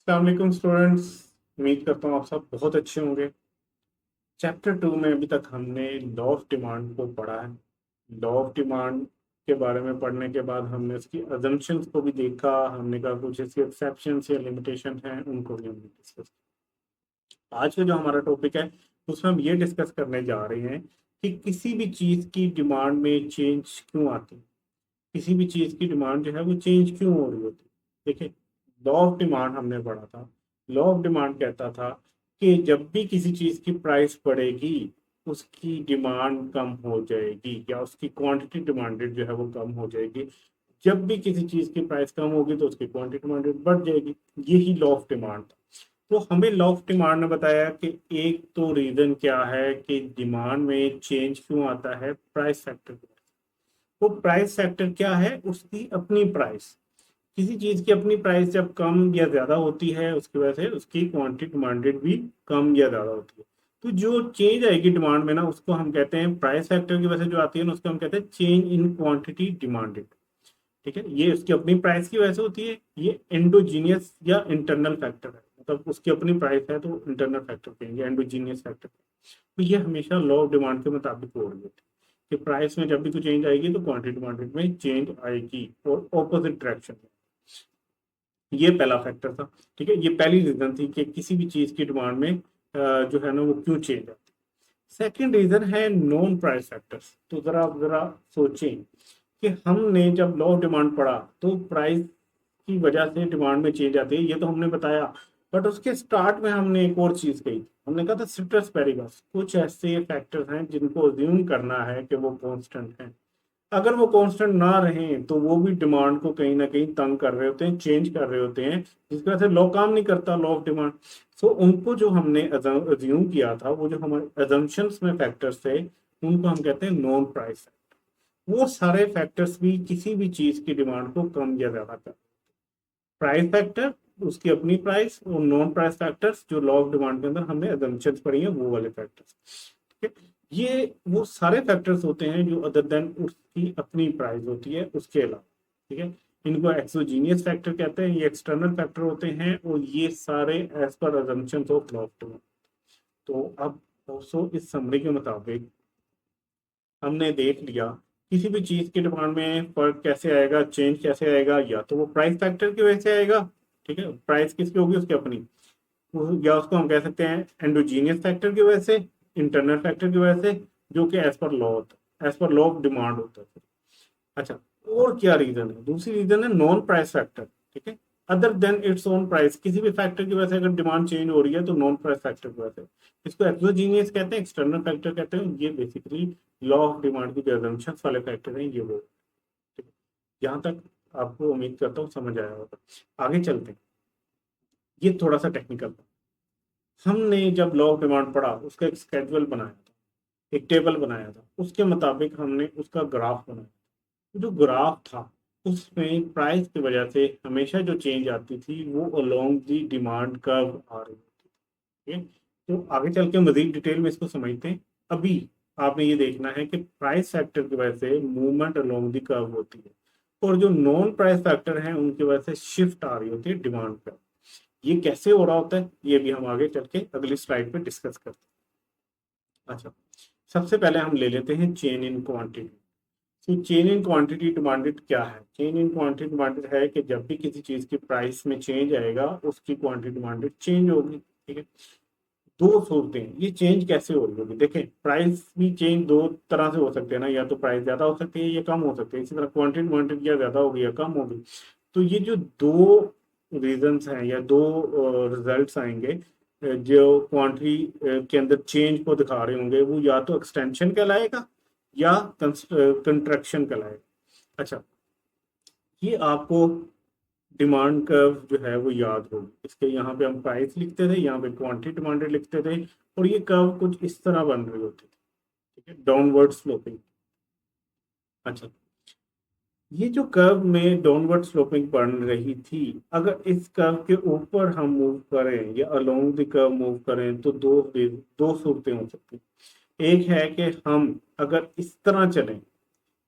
अस्सलाम वालेकुम स्टूडेंट्स। उम्मीद करता हूँ आप सब बहुत अच्छे होंगे। चैप्टर 2 में अभी तक हमने लॉ ऑफ डिमांड को पढ़ा है। लॉ ऑफ डिमांड के बारे में पढ़ने के बाद हमने उसकी अजम्पशंस को भी देखा। हमने कहा कुछ इसके एक्सेप्शंस या लिमिटेशन हैं, उनको भी हमने डिस्कस। आज का जो हमारा टॉपिक है उसमें हम ये डिस्कस करने जा रहे हैं कि किसी भी चीज़ की डिमांड में चेंज क्यों आती है। किसी भी चीज़ की डिमांड जो है वो चेंज क्यों हो रही होती है। देखिए, लॉ ऑफ डिमांड हमने पढ़ा था। लॉ ऑफ डिमांड कहता था कि जब भी किसी चीज़ की प्राइस बढ़ेगी उसकी डिमांड कम हो जाएगी या उसकी क्वांटिटी डिमांडेड जो है वो कम हो जाएगी। जब भी किसी चीज़ की प्राइस कम होगी तो उसकी क्वांटिटी डिमांडेड बढ़ जाएगी। यही लॉ ऑफ डिमांड था। तो हमें लॉ ऑफ डिमांड ने बताया कि एक तो रीजन क्या है कि डिमांड में चेंज क्यों आता है, प्राइस फैक्टर। वो प्राइस फैक्टर क्या है, उसकी अपनी प्राइस। किसी चीज की अपनी प्राइस जब कम या ज्यादा होती है उसकी वजह से उसकी क्वांटिटी डिमांडेड भी कम या ज्यादा होती है। तो जो चेंज आएगी डिमांड में ना उसको हम कहते हैं प्राइस फैक्टर की वजह से जो आती है ना उसको हम कहते हैं चेंज इन क्वांटिटी डिमांडेड। ठीक है, ये उसकी अपनी प्राइस की वजह से होती है। ये एंडोजीनियस या इंटरनल फैक्टर है, मतलब उसकी अपनी प्राइस है तो इंटरनल फैक्टर कहेंगे, एंडोजीनियस फैक्टर। तो ये हमेशा लॉ ऑफ डिमांड के मुताबिक हो रही है कि प्राइस में जब भी कोई चेंज आएगी तो क्वांटिटी डिमांडेड में चेंज आएगी और ऑपोजिट डायरेक्शन में। ये पहला फैक्टर था। ठीक है, ये पहली रीजन थी कि किसी भी चीज की डिमांड में जो है ना वो क्यों चेंज आती है। सेकेंड रीजन है नॉन प्राइस फैक्टर्स। तो जरा सोचें कि हमने जब लॉ ऑफ डिमांड पढ़ा तो प्राइस की वजह से डिमांड में चेंज आती है, ये तो हमने बताया। बट उसके स्टार्ट में हमने एक और चीज कही। हमने कहा था सिट्रस पेरिगस, कुछ ऐसे फैक्टर्स हैं जिनको अज्यूम करना है कि वो कांस्टेंट हैं। अगर वो कांस्टेंट ना रहे तो वो भी डिमांड को कहीं ना कहीं तंग कर रहे होते हैं, चेंज कर रहे होते हैं, जिसकी वजह से लॉ काम नहीं करता, लॉ ऑफ डिमांड। सो उनको जो हमने अज्यूम किया था, वो जो हमारे अजम्पशंस में फैक्टर्स थे, उनको हम कहते हैं नॉन प्राइस। वो सारे फैक्टर्स भी किसी भी चीज की डिमांड को कम या ज्यादा कर। प्राइस फैक्टर, उसकी अपनी प्राइस, और नॉन प्राइस फैक्टर्स जो लॉ ऑफ डिमांड के अंदर हमने अजम्पशंस पढ़ी है वो वाले फैक्टर्स। ठीक है, ये वो सारे फैक्टर्स होते हैं जो अदर देन उसकी अपनी प्राइस होती है उसके अलावा। ठीक है, इनको एक्सोजीनियस फैक्टर कहते हैं, ये एक्सटर्नल फैक्टर होते हैं और ये सारे as per assumptions of law of demand. तो अब दोस्तों इस समरी के मुताबिक हमने देख लिया किसी भी चीज की डिमांड में फर्क कैसे आएगा, चेंज कैसे आएगा। या तो वो प्राइस फैक्टर की वजह से आएगा। ठीक है, प्राइस किसकी होगी, उसकी अपनी। या उसको हम कह सकते हैं एंडोजीनियस फैक्टर की वजह से, इंटरनल फैक्टर की वजह से, जो कि एज पर लॉ होता है, as per law of demand होता है। अच्छा, और क्या रीजन है, दूसरी रीजन है नॉन प्राइस फैक्टर। ठीक है, other than its own price, किसी भी फैक्टर की वजह से अगर डिमांड चेंज हो रही है तो नॉन प्राइस फैक्टर की वजह से। इसको एक्सोजीनियस कहते हैं, एक्सटर्नल फैक्टर कहते हैं। ये बेसिकली लॉ ऑफ डिमांड की जो assumptions वाले फैक्टर हैं ये वो। ठीक है, यहाँ तक आपको उम्मीद करता हूँ समझ आया होगा। आगे चलते हैं, ये थोड़ा सा टेक्निकल। हमने जब लॉ ऑफ डिमांड पढ़ा उसका एक स्केड्यूल बनाया था, एक टेबल बनाया था, उसके मुताबिक हमने उसका ग्राफ बनाया। जो ग्राफ था उसमें प्राइस की वजह से हमेशा जो चेंज आती थी वो अलोंग दी डिमांड कर्व आ रही थी। ठीक है, तो आगे चल के मजीद डिटेल में इसको समझते हैं। अभी आपने ये देखना है कि प्राइस फैक्टर की वजह से मूवमेंट अलोंग दी कर्व होती है और जो नॉन प्राइस फैक्टर हैं उनकी वजह से शिफ्ट आ रही होती है डिमांड पर। ये कैसे हो रहा होता है ये भी हम आगे चल के अगली स्लाइड पे डिस्कस करते हैं। अच्छा, सबसे पहले हम ले लेते हैं चेन इन क्वांटिटी। तो चेन इन क्वांटिटी डिमांडेड क्या है? चेन इन क्वांटिटी डिमांडेड है कि जब भी किसी चीज की प्राइस में चेंज आएगा उसकी क्वांटिटी डिमांडेड चेंज होगी। ठीक है, दो सूरतें, ये चेंज कैसे हो रही होगी। देखें, प्राइस भी चेंज दो तरह से हो सकते हैं ना, या तो प्राइस ज्यादा हो सकती है या कम हो सकती है। इसी तरह क्वांटिटी डिमांडेड या ज्यादा होगी या कम होगी। तो ये जो दो रीजंस हैं या दो रिजल्ट्स आएंगे जो क्वांटिटी के अंदर चेंज को दिखा रहे होंगे, वो या तो एक्सटेंशन कहलाएगा या कंट्रैक्शन कहलाएगा। अच्छा, ये आपको डिमांड कर्व जो है वो याद होगी। इसके यहाँ पे हम प्राइस लिखते थे, यहाँ पे क्वांटिटी डिमांडेड लिखते थे, और ये कर्व कुछ इस तरह बन रही होती थी। ठीक है, डाउनवर्ड स्लोपिंग। अच्छा, ये जो कर्व में डाउनवर्ड स्लोपिंग बन रही थी, अगर इस कर्व के ऊपर हम मूव करें या अलोंग द कर्व मूव करें तो दो सूरतें हो सकती हैं। एक है कि हम अगर इस तरह चलें,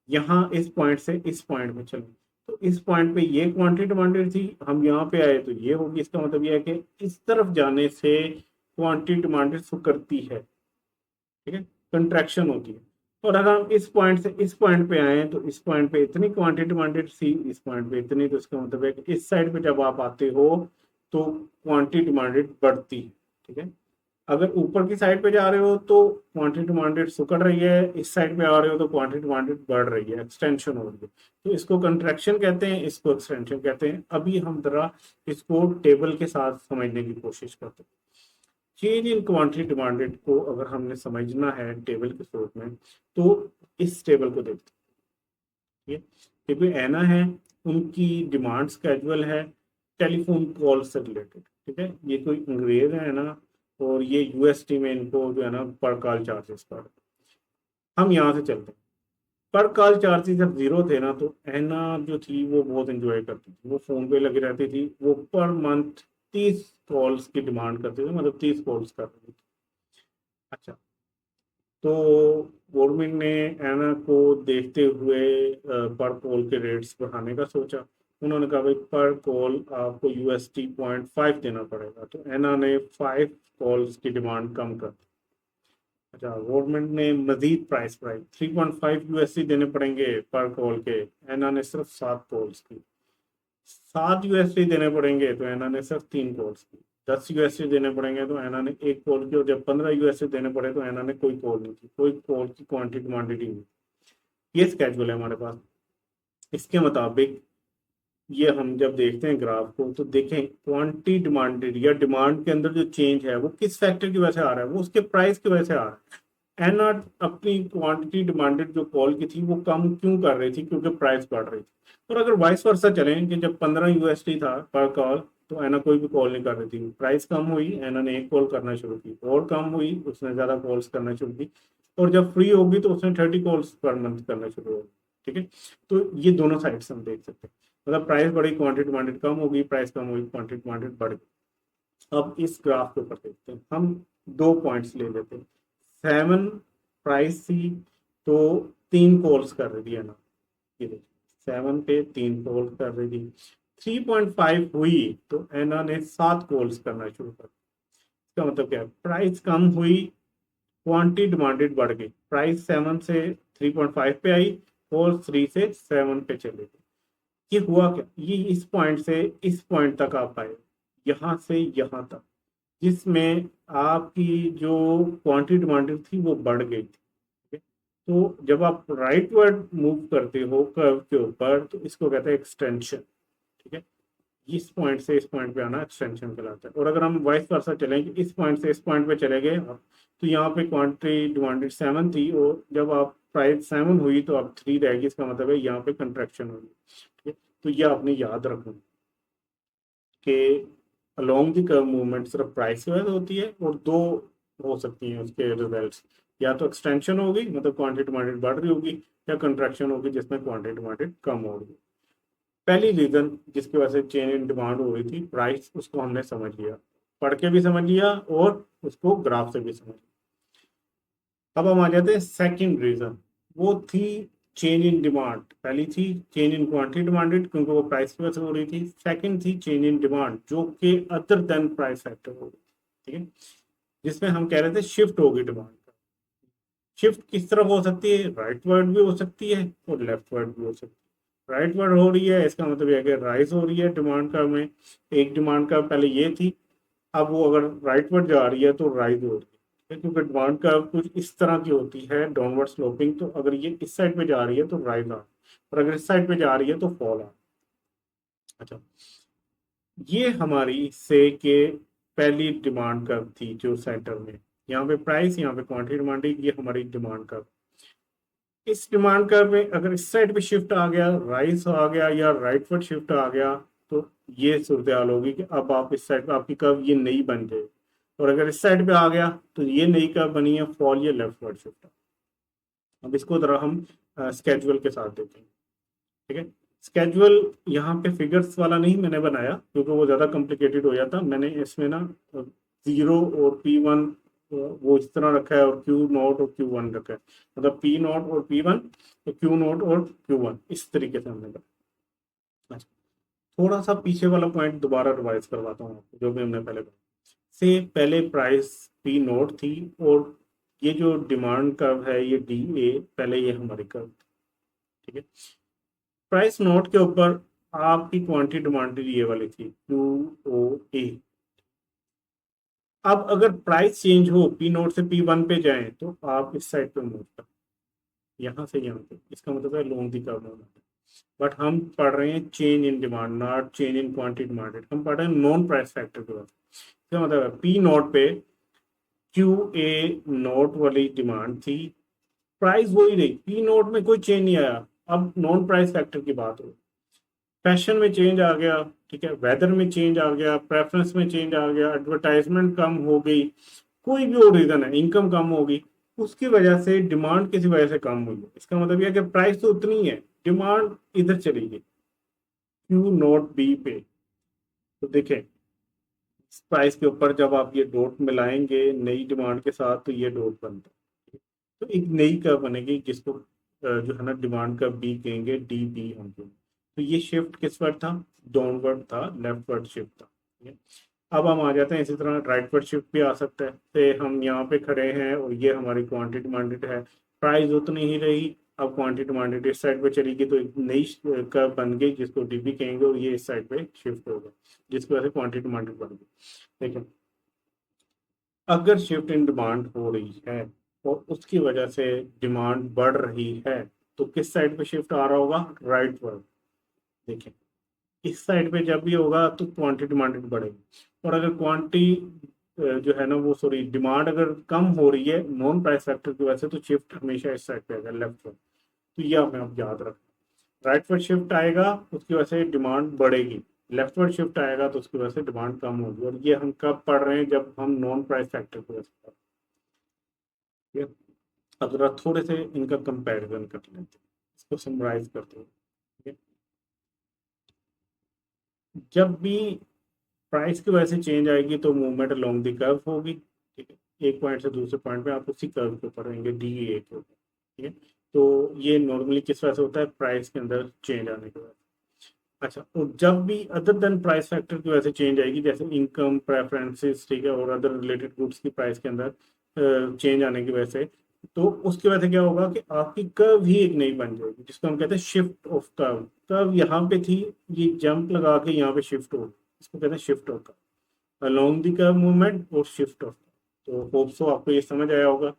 यहाँ इस पॉइंट से इस पॉइंट में चलें, तो इस पॉइंट पे ये क्वांटिटी डिमांडेड थी, हम यहाँ पे आए तो ये होगी। इसका मतलब ये है कि इस तरफ जाने से क्वांटिटी डिमांडेड शो करती है, ठीक है, कंट्रैक्शन होती है। और अगर हम इस पॉइंट से इस पॉइंट पे आए तो इस पॉइंट पे इतनी क्वांटिटी डिमांडेड थी, इस पॉइंट पे इतनी, तो इसका मतलब है कि इस साइड पे जब आप आते हो तो क्वांटिटी डिमांडेड बढ़ती है, ठीक है। अगर ऊपर की साइड पे जा रहे हो तो क्वांटिटी डिमांडेड सिकुड़ रही है, इस साइड पे आ रहे हो तो क्वांटिटी डिमांडेड बढ़ रही है, एक्सटेंशन हो रही है। तो इसको कंट्रैक्शन कहते हैं, इसको एक्सटेंशन कहते हैं। अभी हम जरा इसको टेबल के साथ समझने की कोशिश करते हैं। चेंज इन क्वांटिटी डिमांडेड को अगर हमने समझना है टेबल के स्वरूप में, तो इस टेबल को देखते हैं, ठीक है। क्योंकि एना है, उनकी डिमांड स्केड्यूल है टेलीफोन कॉल से रिलेटेड, ठीक है। ये कोई अंग्रेज है ना, और ये यूएसटी में इनको जो है ना पर कॉल चार्जेस पर। हम यहाँ से चलते हैं। पर कॉल चार्जेस जब जीरो थे ना, तो एना जो थी वो बहुत एंजॉय करती थी, वो फोन पे लगी रहती थी, वो पर मंथ 30 कॉल्स की डिमांड करती थी, मतलब 30 कॉल्स कर रही थी। अच्छा, तो गवर्नमेंट ने एना को देखते हुए पर कॉल के रेट्स बढ़ाने का सोचा। उन्होंने कहा भाई पर कॉल आपको यूएसटी 0.5 देना पड़ेगा, तो एना ने 5 कॉल्स की डिमांड कम कर दी। अच्छा, गवर्नमेंट ने मजीद प्राइस बढ़ाई, 3.5 यूएसडी देने पड़ेंगे पर कॉल के, एना ने सिर्फ 7 कॉल्स की। 7 यूएसडी देने पड़ेंगे तो एना ने सिर्फ 3 कॉल्स की। 10 यूएसडी देने पड़ेंगे तो एना ने 1 कॉल की। और जब 15 यूएसडी देने पड़े तो एना ने कोई कॉल नहीं की, कोई कॉल की क्वांटिटी क्वांटिटी नहीं। ये स्केड्यूल है हमारे पास। इसके मुताबिक ये हम जब देखते हैं ग्राफ को, तो देखें क्वांटिटी डिमांडेड या डिमांड के अंदर जो चेंज है वो किस फैक्टर की वजह से आ रहा है, वो उसके प्राइस की वजह से आ रहा है। एन नॉट अपनी क्वांटिटी डिमांडेड जो कॉल की थी वो कम क्यों कर रही थी, क्योंकि प्राइस बढ़ रही थी। और अगर वाइस वर्सा चलें कि जब 15 यूएसडी था पर कॉल, तो एना कोई भी कॉल नहीं कर रही थी, प्राइस कम हुई, एना ने 1 कॉल करना शुरू की, और कम हुई, उसने ज्यादा कॉल्स करना शुरू की, और जब फ्री होगी तो उसने 30 कॉल्स पर मंथ करना शुरू होगी, ठीक है। तो ये दोनों साइड से हम देख सकते हैं, मतलब प्राइस बढ़ी, क्वांटिटी डिमांडेड कम होगी, प्राइस कम हुई, क्वांटिटी डिमांडेड बढ़ गई। अब इस ग्राफ के ऊपर देखते हैं, हम 2 पॉइंट्स ले लेते हैं। 7 प्राइस थी तो 3 कॉल्स कर रही थी, है ना, ये देखिए 7 पे 3 कॉल्स कर रही थी। 3.5 हुई तो एना ने 7 कॉल्स करना शुरू कर। इसका मतलब क्या है, प्राइस कम हुई, क्वांटिटी डिमांडेड बढ़ गई, प्राइस 7 से 3.5 पे आई, और 3 से 7 पे चले गई। ये हुआ क्या, ये इस पॉइंट से इस पॉइंट तक आप आए, यहाँ से यहाँ तक, जिसमें आपकी जो क्वांटिटी डिमांडेड थी वो बढ़ गई थी, ठीक है? तो जब आप राइट वर्ड मूव करते हो कर्व के ऊपर, तो इसको कहते हैं एक्सटेंशन, ठीक है। इस पॉइंट से इस पॉइंट पे आना एक्सटेंशन कहलाता है। और अगर हम वाइस वर्सा चलेंगे, इस पॉइंट से इस पॉइंट पे चले गए आप, तो यहाँ पे क्वांटिटी डिमांडेड 7 थी, और जब आप प्राइस 7 हुई तो अब 3 रहेगी, इसका मतलब है यहाँ पे कंट्रैक्शन होगी, ठीक है। तो ये आपने याद रखना कि अलोंग द कर्व मूवमेंट सिर्फ प्राइस की वजह होती है, और दो हो सकती हैं उसके रिजल्ट्स, या तो एक्सटेंशन होगी मतलब क्वांटिटी डिमांडेड बढ़ रही होगी, या कंट्रैक्शन होगी जिसमें क्वांटिटी डिमांडेड कम होगी। पहली रीजन जिसकी वजह से चेंज इन डिमांड हो रही थी प्राइस, उसको हमने समझ लिया, पढ़ के भी समझ लिया और उसको ग्राफ से भी समझ लिया। अब हम आ जाते हैं सेकंड रीजन, वो थी चेंज इन डिमांड। पहली थी चेंज इन क्वांटिटी डिमांडेड, क्योंकि वो प्राइस की वजह से हो रही थी। सेकंड थी चेंज इन डिमांड, जो कि अदर देन प्राइस फैक्टर हो रही थी, ठीक है, जिसमें हम कह रहे थे शिफ्ट होगी डिमांड। शिफ्ट किस तरफ हो सकती है, राइट वर्ड भी हो सकती है और लेफ्ट वर्ड भी हो सकती है। राइट वर्ड हो रही है, इसका मतलब यह है कि राइज हो रही है डिमांड का में, एक डिमांड का पहले ये थी, अब वो अगर राइट वर्ड जा रही है तो राइज हो रही है, ठीक है? क्योंकि डिमांड का कुछ इस तरह की होती है डाउनवर्ड स्लोपिंग, तो अगर ये इस साइड पे जा रही है तो राइज आ, और अगर इस साइड पे जा रही है तो फॉल आ। अच्छा, ये हमारी से के पहली डिमांड कर्व थी जो सेंटर में, यहाँ पे प्राइस, यहाँ पे क्वांटिटी डिमांडिंग, ये हमारी डिमांड कर्व। इस डिमांड कर्व में अगर इस साइड पे शिफ्ट आ गया, राइस आ गया, या राइट वर्ड शिफ्ट आ गया, तो ये सूरत हाल होगी कि अब आप इस साइड पे आपकी कर्व ये नई बन जाएगी। और अगर इस साइड पे आ गया तो ये नई कर्व बनी है फॉल, ये लेफ्ट वर्ड शिफ्ट। अब इसको जरा हम स्केजुअल के साथ देखें, ठीक है। स्केजुअल यहाँ पे फिगर्स वाला नहीं मैंने बनाया, क्योंकि वो ज्यादा कॉम्प्लिकेटेड हो जाता। मैंने इसमें ना 0 और P1 वो इस तरह रखा है, और Q0 और Q1 रखा है, मतलब P0 और P1, तो Q0 और Q1 इस तरीके से हमने रखा। अच्छा, थोड़ा सा पीछे वाला पॉइंट दोबारा रिवाइज करवाता हूँ आपको, जो भी हमने पहले कहा। से पहले प्राइस पी नोट थी, और ये जो डिमांड कर्व है ये डी ए, पहले ये हमारी कर्व थी, ठीक है। प्राइस नोट के ऊपर आपकी क्वांटिटी डिमांड ये वाली थी क्यू ओ ए। अब अगर प्राइस चेंज हो, पी नोट से पी वन पे जाएं, तो आप इस साइड पे मूव करें, यहाँ से यहाँ पे, इसका मतलब है loan the curve movement. But हम पढ़ रहे हैं change in demand, not change in quantity demanded. हम पढ़ रहे हैं नॉन प्राइस फैक्टर के बाद। इसका मतलब है पी नोट पे क्यू ए नोट वाली डिमांड थी, प्राइस वही रही, पी नोट में कोई चेंज नहीं आया। अब नॉन प्राइस फैक्टर की बात हो, फैशन में चेंज आ गया, ठीक है, वेदर में चेंज आ गया, प्रेफरेंस में चेंज आ गया, एडवर्टाइजमेंट कम हो गई, कोई भी और रीजन है, इनकम कम होगी, उसकी वजह से डिमांड किसी वजह से कम हुई है। इसका मतलब यह है कि प्राइस तो उतनी है, डिमांड इधर चली गई क्यू नोट बी पे। तो देखें, प्राइस के ऊपर जब आप ये डॉट मिलाएंगे नई डिमांड के साथ, तो ये डॉट बनता है, तो एक नई कर्व बनेगी, जिसको जो है ना डिमांड का बी कहेंगे, डी बी हम लोग। तो ये शिफ्ट किस वर्ड था, डाउनवर्ड था, लेफ्टवर्ड शिफ्ट था, ठीक है। अब हम आ जाते हैं, इसी तरह राइटवर्ड शिफ्ट भी आ सकता है। तो हम यहाँ पे खड़े हैं और ये हमारी क्वांटिटी डिमांडेड है, प्राइस उतनी ही रही, अब क्वांटिटी डिमांडेड इस साइड पे चली गई, तो एक नई कर्व बन गई जिसको डीबी कहेंगे, और ये इस साइड पे शिफ्ट होगा, जिसकी वजह से क्वांटिटी डिमांडेड बन गई। देखिए, अगर शिफ्ट इन डिमांड हो रही है और उसकी वजह से डिमांड बढ़ रही है, तो किस साइड पे शिफ्ट आ रहा होगा, राइट वर्ड। देखिए, इस साइड पे जब भी होगा तो क्वांटिटी डिमांडेड बढ़ेगी, और अगर क्वांटिटी जो है ना वो, सॉरी, डिमांड अगर कम हो रही है नॉन प्राइस फैक्टर की वजह से, तो शिफ्ट हमेशा इस साइड पे आएगा, लेफ्ट वर्ड। तो ये हमें आप याद रखना, राइटवर्ड शिफ्ट आएगा उसकी वजह से डिमांड बढ़ेगी, लेफ्टवर्ड शिफ्ट आएगा तो उसकी वजह से डिमांड कम होगी। और ये हम कब पढ़ रहे हैं, जब हम नॉन प्राइस फैक्टर की वजह से पढ़ रहे हैं। अब जरा थोड़े से इनका कंपैरिजन कर लेते हैं, इसको समराइज करते हैं, ठीक है। जब भी प्राइस की वजह से चेंज आएगी तो मूवमेंट अलोंग द कर्व होगी, ठीक है, एक पॉइंट से दूसरे पॉइंट पे आप उसी कर्व के ऊपर रहेंगे, डी ए के ऊपर, ठीक है। तो ये नॉर्मली किस वजह से होता है, प्राइस के अंदर चेंज आने के बाद। अच्छा, और जब भी अदर देन प्राइस फैक्टर की वजह से चेंज आएगी, जैसे इनकम, प्रेफरेंसेस, ठीक है, और अदर रिलेटेड गुड्स की प्राइस के अंदर चेंज आने की वजह से, तो उसकी वजह से क्या होगा कि आपकी कर्व ही एक नई बन जाएगी, जिसको हम कहते हैं शिफ्ट ऑफ कर्व। कर्व यहाँ पे थी, ये जंप लगा के यहाँ पे शिफ्ट हो, इसको कहते हैं shift of curve, along the curve movement और शिफ्ट ऑफ। तो होप सो आपको ये समझ आया होगा।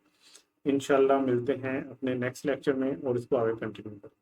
इंशाल्लाह मिलते हैं अपने नेक्स्ट लेक्चर में और इसको आगे कंटिन्यू करें।